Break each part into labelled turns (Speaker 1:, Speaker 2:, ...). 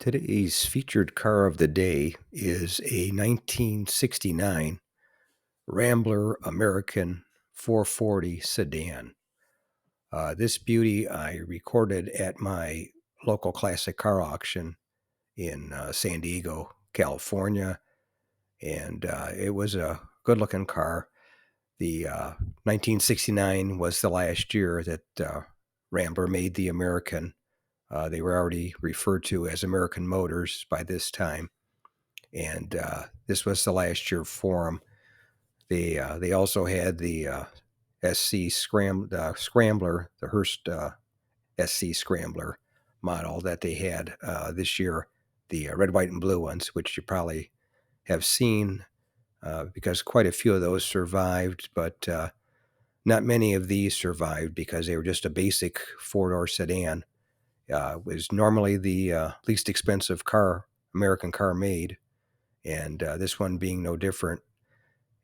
Speaker 1: Today's featured car of the day is a 1969 Rambler American 440 sedan. This beauty I recorded at my local classic car auction in San Diego, California, and it was a good looking car. The 1969 was the last year that Rambler made the American. They were already referred to as American Motors by this time, and this was the last year for them. They also had the Scrambler, the Hearst SC Scrambler model that they had this year, the red, white, and blue ones, which you probably have seen because quite a few of those survived, but not many of these survived because they were just a basic four-door sedan. Was normally the least expensive American car made, and this one being no different.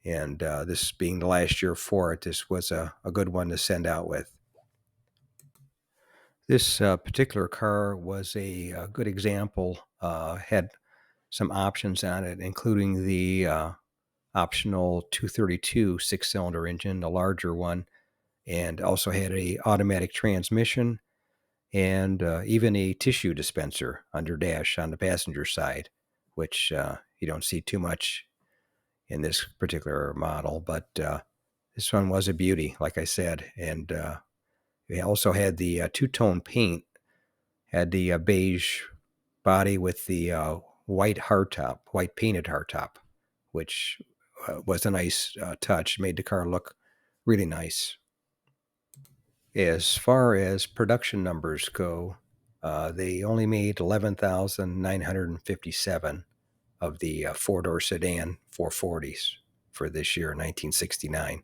Speaker 1: And this being the last year for it, this was a good one to send out with. This particular car was a good example, had some options on it, including the optional 232 six-cylinder engine, the larger one, and also had a automatic transmission and even a tissue dispenser under dash on the passenger side, which you don't see too much in this particular model, but this one was a beauty, like I said. And we also had the two-tone paint, had the beige body with the white hardtop, white painted hardtop, which was a nice touch, made the car look really nice. As far as production numbers go, they only made 11,957 of the four-door sedan 440s for this year, 1969.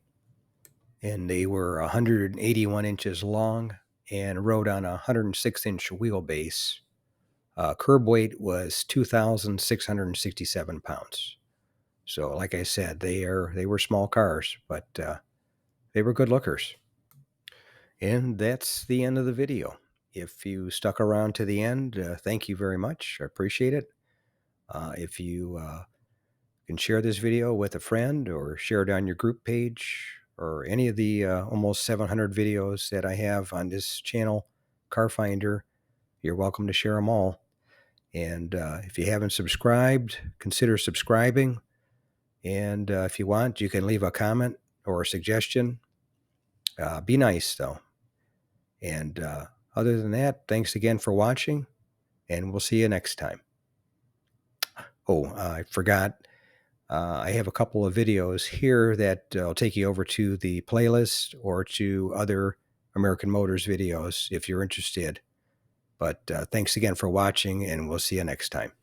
Speaker 1: And they were 181 inches long and rode on a 106-inch wheelbase. Curb weight was 2,667 pounds. So, like I said, they were small cars, but they were good lookers. And that's the end of the video. If you stuck around to the end, thank you very much. I appreciate it. If you can share this video with a friend or share it on your group page or any of the almost 700 videos that I have on this channel, Car Finder, you're welcome to share them all. And if you haven't subscribed, consider subscribing. And if you want, you can leave a comment or a suggestion. Be nice, though. And other than that, thanks again for watching, and we'll see you next time. Oh, I forgot. I have a couple of videos here that will take you over to the playlist or to other American Motors videos if you're interested. But thanks again for watching, and we'll see you next time.